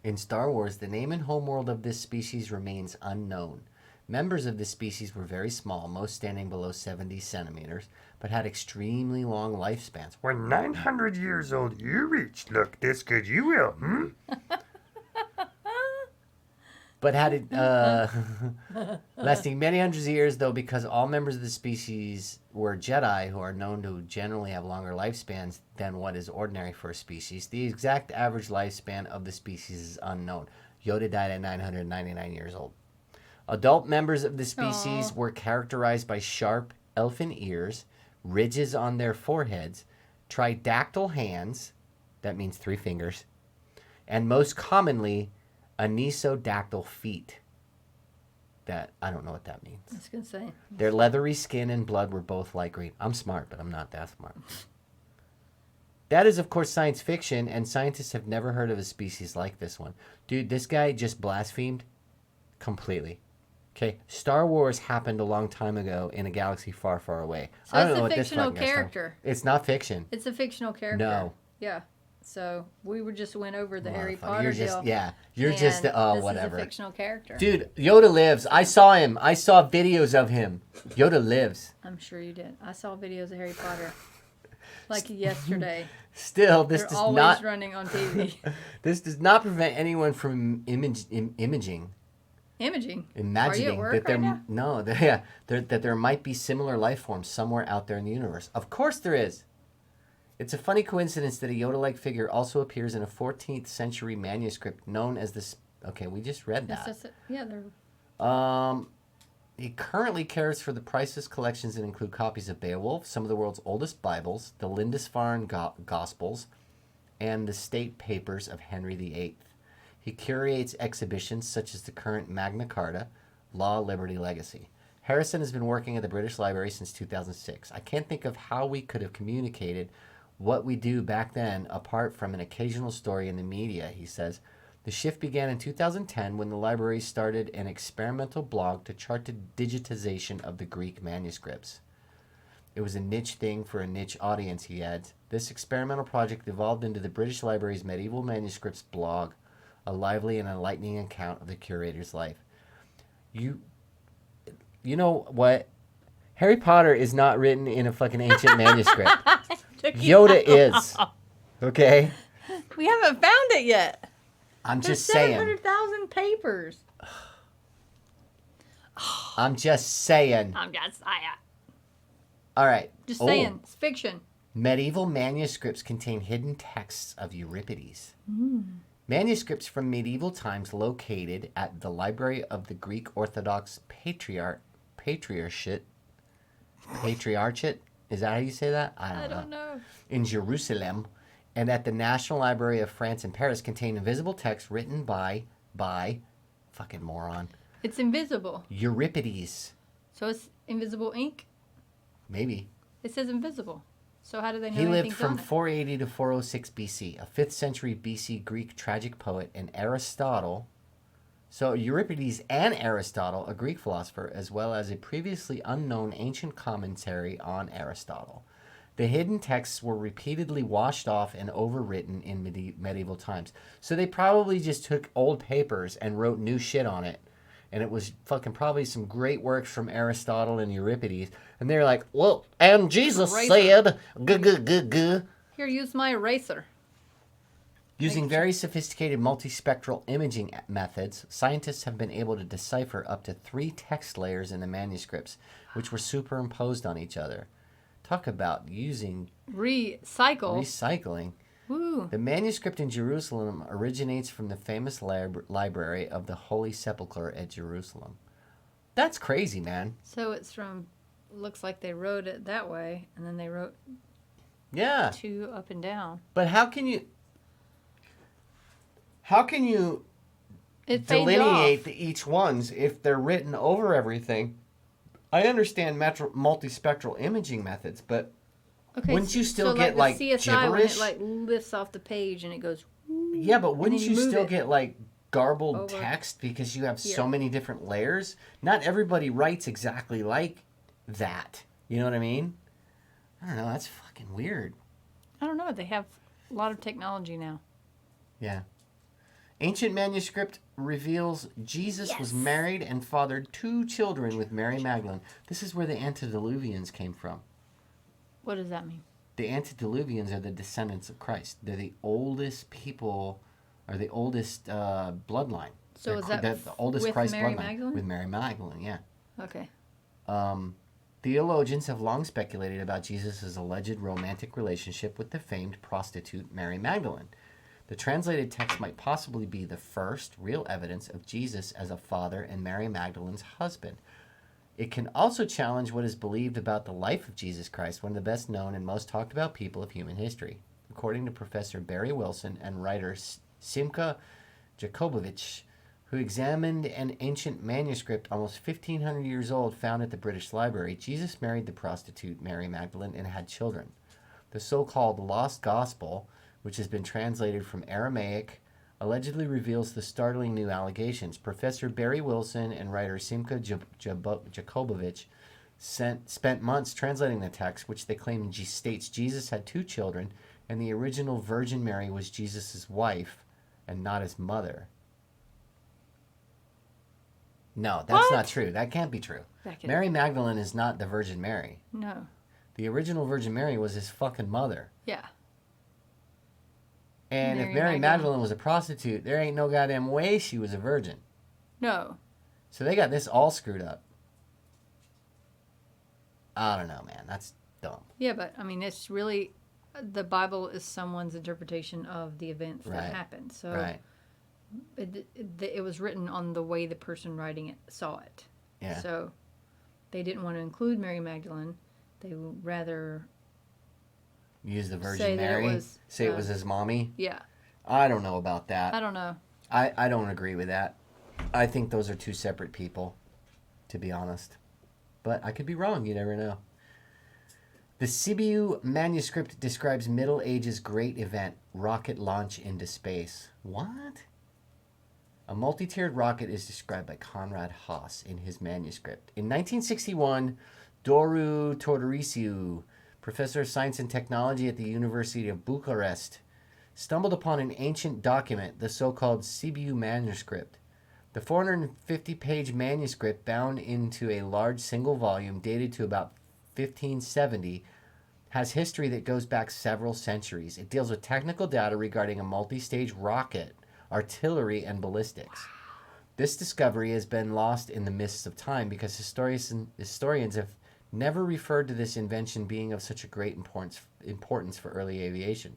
In Star Wars, the name and homeworld of this species remains unknown. Members of this species were very small, most standing below 70 centimeters, but had extremely long lifespans. When 900 years old you reach, look this good you will, But had it lasting many hundreds of years, though, because all members of the species were Jedi, who are known to generally have longer lifespans than what is ordinary for a species. The exact average lifespan of the species is unknown. Yoda died at 999 years old. Adult members of the species were characterized by sharp elfin ears, ridges on their foreheads, tridactyl hands, that means 3 fingers, and most commonly, anisodactyl feet. That, I don't know what that means. I was going to say. Their leathery skin and blood were both light green. I'm smart, but I'm not that smart. That is, of course, science fiction, and scientists have never heard of a species like this one. Dude, this guy just blasphemed completely. Okay, Star Wars happened a long time ago in a galaxy far, far away. So I don't it's know a what this fictional fucking guy's talking- character. It's not fiction. It's a fictional character. No. Yeah. So we were just went over the Harry Motherfucker, Potter you're just, deal. yeah, you're and just, oh, this whatever. is a fictional character. Dude, Yoda lives. I saw him. I saw videos of him. Yoda lives. I'm sure you did. I saw videos of Harry Potter like yesterday. Still, this They're does always not. running on TV. This does not prevent anyone from imaging. Imaging. Imagining Are you at work that there right now? no that there might be similar life forms somewhere out there in the universe. Of course there is. It's a funny coincidence that a Yoda-like figure also appears in a 14th century manuscript known as this. Okay, we just read that. Yeah, they're. He currently cares for the priceless collections that include copies of Beowulf, some of the world's oldest Bibles, the Lindisfarne Gospels, and the state papers of Henry VIII. He curates exhibitions such as the current Magna Carta, Law, Liberty, Legacy. Harrison has been working at the British Library since 2006. I can't think of how we could have communicated what we do back then apart from an occasional story in the media, he says. The shift began in 2010 when the library started an experimental blog to chart the digitization of the Greek manuscripts. It was a niche thing for a niche audience, he adds. This experimental project evolved into the British Library's Medieval Manuscripts blog, a lively and enlightening account of the curator's life. You know what? Harry Potter is not written in a fucking ancient manuscript. Yoda is. Okay? We haven't found it yet. I'm There's just saying. 700,000 papers. I'm just saying. I'm just saying. All right. Just Oh. saying. It's fiction. Medieval manuscripts contain hidden texts of Euripides. Manuscripts from medieval times located at the Library of the Greek Orthodox Patriarchate. Is that how you say that? I don't know. In Jerusalem, and at the National Library of France in Paris contain invisible texts written by fucking moron, It's invisible. Euripides. So it's invisible ink? Maybe. It says invisible. So how do they know He lived anything's from on it? 480 to 406 BC, a 5th century BC Greek tragic poet, and Aristotle. So Euripides and Aristotle, a Greek philosopher, as well as a previously unknown ancient commentary on Aristotle. The hidden texts were repeatedly washed off and overwritten in medieval times. So they probably just took old papers and wrote new shit on it. And it was fucking probably some great works from Aristotle and Euripides. And they're like, well, and Jesus Eraser. said, g. Here, use my eraser. Using very sophisticated multispectral imaging methods, scientists have been able to decipher up to 3 text layers in the manuscripts, which were superimposed on each other. Talk about using recycling. Woo. The manuscript in Jerusalem originates from the famous library of the Holy Sepulchre at Jerusalem. That's crazy, man. So it's from, looks like they wrote it that way, and then they wrote 2 up and down. But how can you It delineate each ones if they're written over everything? I understand multispectral imaging methods, but wouldn't you still get like the CSI gibberish? when it like lifts off the page and it goes. Yeah, but wouldn't you still get like garbled over text because you have so many different layers? Not everybody writes exactly like that. You know what I mean? I don't know. That's fucking weird. I don't know. They have a lot of technology now. Yeah. Ancient manuscript reveals Jesus was married and fathered 2 children with Mary Magdalene. This is where the antediluvians came from. What does that mean? The antediluvians are the descendants of Christ. They're the oldest people, or the oldest bloodline. So is that the oldest with Christ Mary bloodline? Magdalene? With Mary Magdalene, yeah. Okay. Theologians have long speculated about Jesus' alleged romantic relationship with the famed prostitute Mary Magdalene. The translated text might possibly be the first real evidence of Jesus as a father and Mary Magdalene's husband. It can also challenge what is believed about the life of Jesus Christ, one of the best known and most talked about people of human history. According to Professor Barry Wilson and writer Simka Jakobovich, who examined an ancient manuscript almost 1,500 years old found at the British Library, Jesus married the prostitute Mary Magdalene and had children. The so-called Lost Gospel, which has been translated from Aramaic, allegedly reveals the startling new allegations. Professor Barry Wilson and writer Simka Jakobovich spent months translating the text, which they claim states Jesus had 2 children, and the original Virgin Mary was Jesus' wife and not his mother. No, that's not true. That can't be true. Mary Magdalene is not the Virgin Mary. No. The original Virgin Mary was his fucking mother. Yeah. And if Mary Magdalene was a prostitute, there ain't no goddamn way she was a virgin. No. So they got this all screwed up. I don't know, man. That's dumb. Yeah, but I mean, it's really, the Bible is someone's interpretation of the events that happened. So it was written on the way the person writing it saw it. Yeah. So they didn't want to include Mary Magdalene. They would rather use the Virgin Mary? Say it was his mommy? Yeah. I don't know about that. I don't know. I don't agree with that. I think those are 2 separate people, to be honest. But I could be wrong. You never know. The Sibiu manuscript describes Middle Ages great event, rocket launch into space. What? A multi-tiered rocket is described by Conrad Haas in his manuscript. In 1961, Doru Todorisiu, professor of science and technology at the University of Bucharest, stumbled upon an ancient document, the so-called Sibiu manuscript. The 450-page manuscript, bound into a large single volume dated to about 1570, has history that goes back several centuries. It deals with technical data regarding a multi-stage rocket, artillery, and ballistics. This discovery has been lost in the mists of time because historians have never referred to this invention being of such a great importance for early aviation.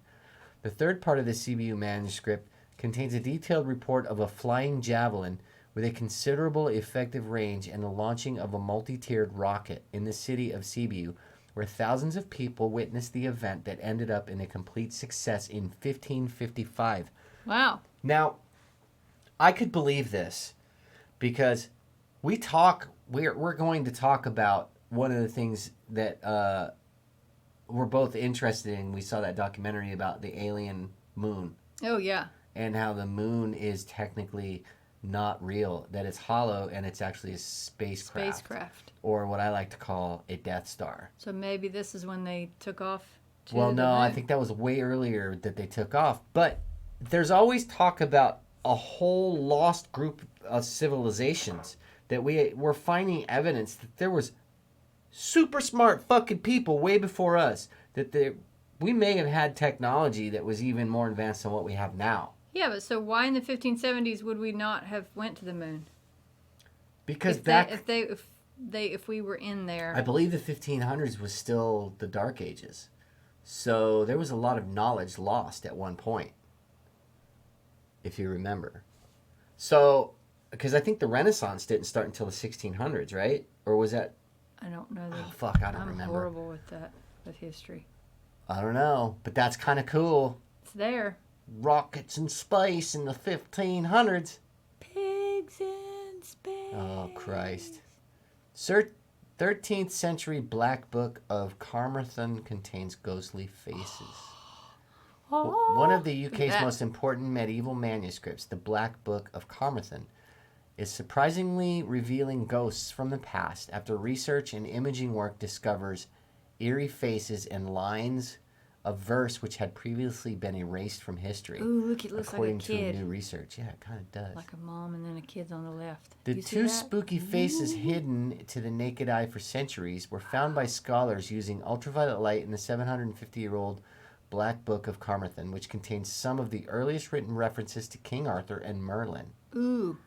The third part of the Sibiu manuscript contains a detailed report of a flying javelin with a considerable effective range and the launching of a multi-tiered rocket in the city of Sibiu, where thousands of people witnessed the event that ended up in a complete success in 1555. Wow. Now, I could believe this because we're going to talk about one of the things that we're both interested in. We saw that documentary about the alien moon. Oh, yeah. And how the moon is technically not real, that it's hollow and it's actually a spacecraft. Or what I like to call a Death Star. So maybe this is when they took off to Well, the no, I moon? think that was way earlier that they took off. But there's always talk about a whole lost group of civilizations that we're finding evidence that there was super smart fucking people way before us, that we may have had technology that was even more advanced than what we have now. Yeah, but so why in the 1570s would we not have went to the moon? Because if we were in there. I believe the 1500s was still the Dark Ages. So there was a lot of knowledge lost at one point, if you remember. So, because I think the Renaissance didn't start until the 1600s, right? Or was that? I don't know. Oh, fuck, I don't I'm remember. horrible with that, with history. I don't know, but that's kind of cool. It's there. Rockets and space in the 1500s. Pigs in space. Oh, Christ. 13th century Black Book of Carmarthen contains ghostly faces. One of the UK's most important medieval manuscripts, the Black Book of Carmarthen, is surprisingly revealing ghosts from the past after research and imaging work discovers eerie faces and lines of verse which had previously been erased from history. Ooh, look, it looks like a according kid. to new research. Yeah, it kind of does. Like a mom and then a kid's on the left. The You see two that? spooky faces hidden to the naked eye for centuries were found by scholars using ultraviolet light in the 750-year-old Black Book of Carmarthen, which contains some of the earliest written references to King Arthur and Merlin. Ooh.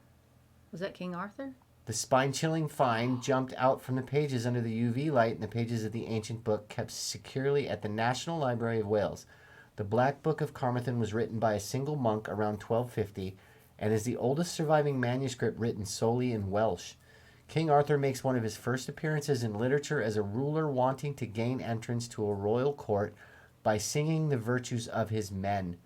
Was that King Arthur? The spine-chilling find jumped out from the pages under the UV light in the pages of the ancient book kept securely at the National Library of Wales. The Black Book of Carmarthen was written by a single monk around 1250 and is the oldest surviving manuscript written solely in Welsh. King Arthur makes one of his first appearances in literature as a ruler wanting to gain entrance to a royal court by singing the virtues of his men.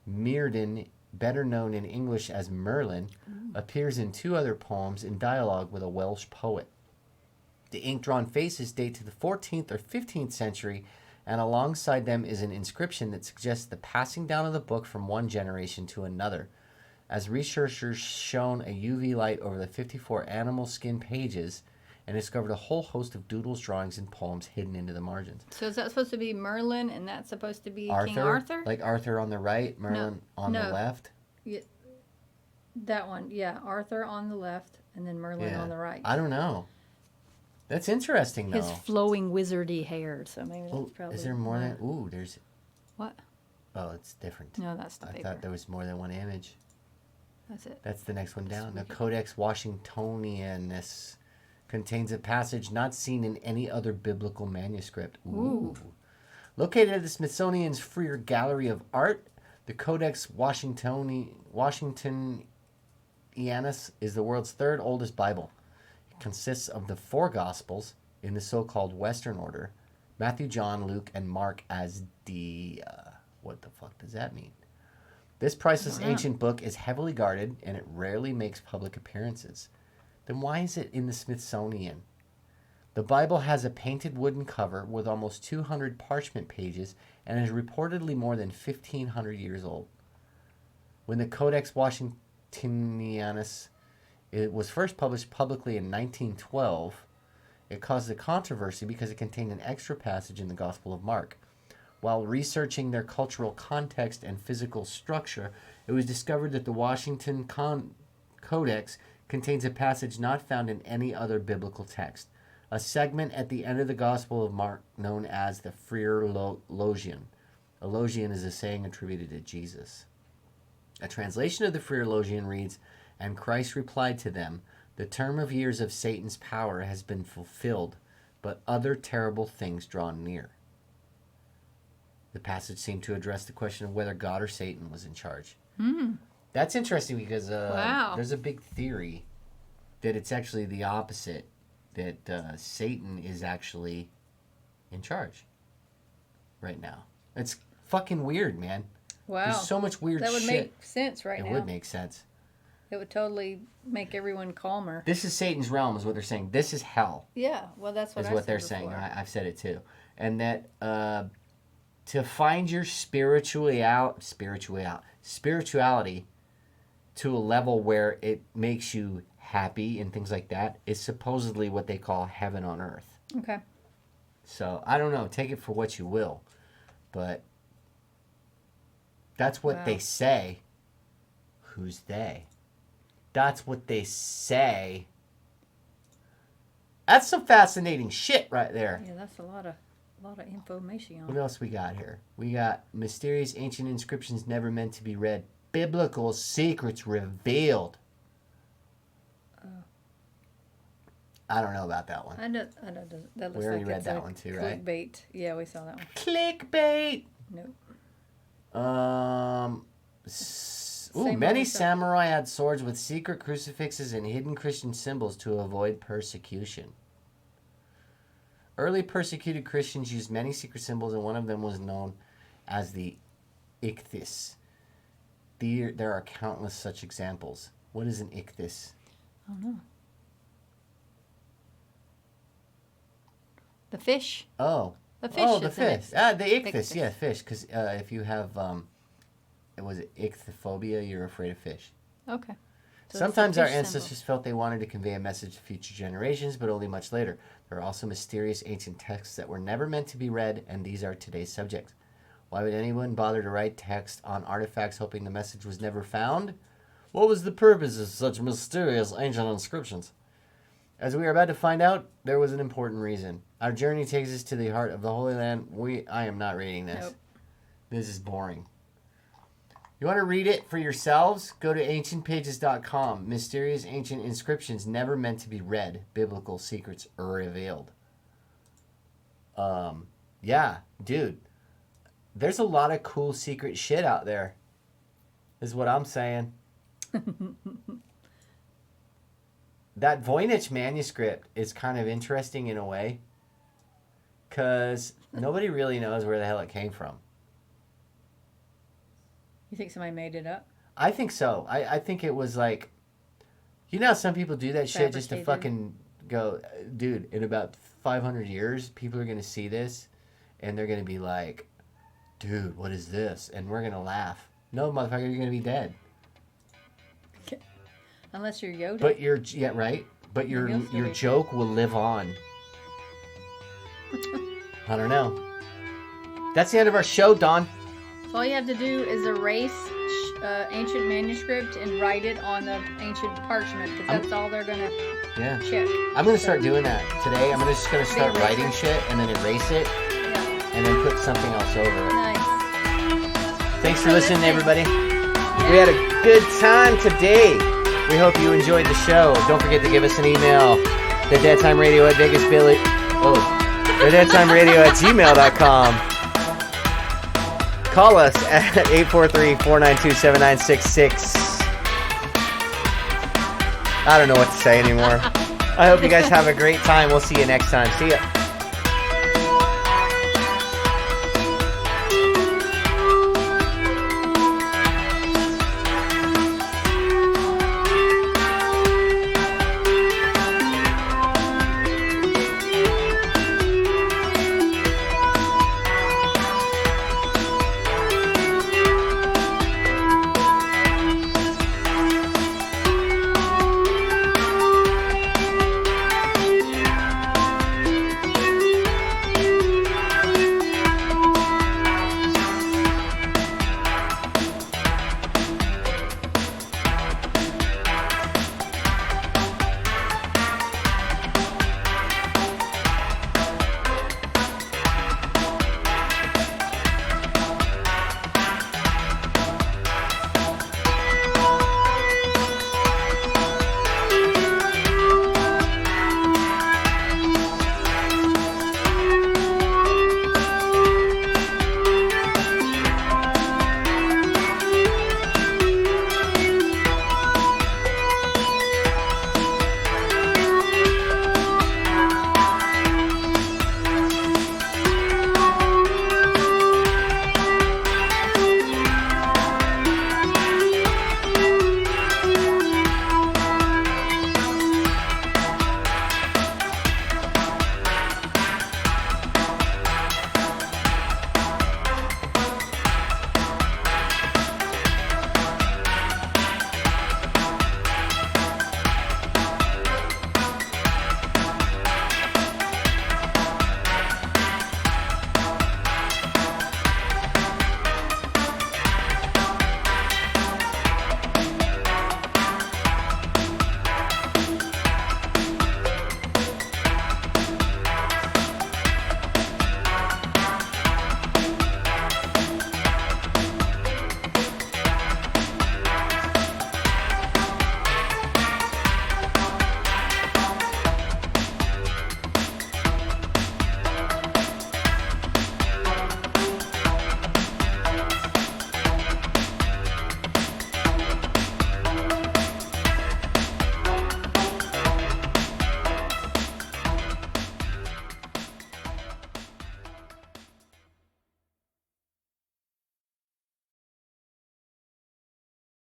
Myrddin, better known in English as Merlin, appears in two other poems in dialogue with a Welsh poet. The ink-drawn faces date to the 14th or 15th century, and alongside them is an inscription that suggests the passing down of the book from one generation to another. As researchers shone a UV light over the 54 animal skin pages and discovered a whole host of doodles, drawings, and poems hidden into the margins. So is that supposed to be Merlin and that's supposed to be Arthur, King Arthur? like Arthur on the right, Merlin on the left. Yeah, that one, yeah. Arthur on the left and then Merlin on the right. I don't know. That's interesting, though. His flowing wizardy hair, so maybe that's probably... Is there more than... Ooh, there's... What? Oh, it's different. No, that's the paper. I thought there was more than one image. That's it. That's the next one down. The Codex Washingtonianus contains a passage not seen in any other biblical manuscript. Ooh. Located at the Smithsonian's Freer Gallery of Art, the Codex Washingtonianus is the world's third oldest Bible. It consists of the four Gospels in the so-called Western order: Matthew, John, Luke, and Mark as the... what the fuck does that mean? This priceless ancient book is heavily guarded, and it rarely makes public appearances. Then why is it in the Smithsonian? The Bible has a painted wooden cover with almost 200 parchment pages and is reportedly more than 1,500 years old. When the Codex Washingtonianus was first published publicly in 1912, it caused a controversy because it contained an extra passage in the Gospel of Mark. While researching their cultural context and physical structure, it was discovered that the Washington Codex contains a passage not found in any other biblical text, a segment at the end of the Gospel of Mark known as the Phreologion. Elogion is a saying attributed to Jesus. A translation of the Phreologion reads, "And Christ replied to them, 'The term of years of Satan's power has been fulfilled, but other terrible things draw near.'" The passage seemed to address the question of whether God or Satan was in charge. That's interesting because there's a big theory that it's actually the opposite, that Satan is actually in charge right now. It's fucking weird, man. Wow. There's so much weird shit. That would make sense now. It would make sense. It would totally make everyone calmer. This is Satan's realm, is what they're saying. This is hell. Yeah, well, that's what is I what said they're before. saying. I've said it too. And that to find your spirituality to a level where it makes you happy and things like that is supposedly what they call heaven on earth. Okay. So I don't know. Take it for what you will, but that's what they say. Who's they? That's what they say. That's some fascinating shit right there. Yeah, that's a lot of A lot of information. What else we got here? We got mysterious ancient inscriptions never meant to be read. Biblical secrets revealed. I don't know about that one. I know. That looks We already like read it's that a one too, right? clickbait. Yeah, we saw that one. Clickbait. Nope. Many one we saw. samurai had swords with secret crucifixes and hidden Christian symbols to avoid persecution. Early persecuted Christians used many secret symbols, and one of them was known as the ichthys. There are countless such examples. What is an ichthys? I don't know. The fish. Oh. The fish. Oh, the is in fish. it. The ichthys. Yeah, fish. Because if you have, was it ichthyophobia? You're afraid of fish. Okay. So Sometimes it's a our fish ancestors felt they wanted to convey a message to future generations, but only much later. There are also mysterious ancient texts that were never meant to be read, and these are today's subject. Why would anyone bother to write text on artifacts hoping the message was never found? What was the purpose of such mysterious ancient inscriptions? As we are about to find out, there was an important reason. Our journey takes us to the heart of the Holy Land. I am not reading this. Nope. This is boring. You want to read it for yourselves? Go to ancientpages.com. Mysterious ancient inscriptions never meant to be read. Biblical secrets revealed. Yeah, dude. There's a lot of cool secret shit out there. Is what I'm saying. That Voynich manuscript is kind of interesting in a way. Because nobody really knows where the hell it came from. You think somebody made it up? I think so. I think it was like, you know how some people do that shit just to Fabricated. fucking go, dude, in about 500 years, people are going to see this and they're going to be like, dude, what is this? And we're going to laugh. No, motherfucker, you're going to be dead. Unless you're Yoda. But right? But your joke will live on. I don't know. That's the end of our show, Don. So all you have to do is erase ancient manuscript and write it on the ancient parchment, because that's all they're gonna check. I'm gonna start doing that today. I'm just gonna start eraser. writing shit and then erase it Yeah. and then put something else over it. Nice. Thanks for listening, everybody. We had a good time today. We hope you enjoyed the show. Don't forget to give us an email. The Deadtime Radio at Vegas Billy. Oh, the Deadtime Radio at gmail.com. Call us at 843-492-7966. I don't know what to say anymore. I hope you guys have a great time. We'll see you next time. See ya.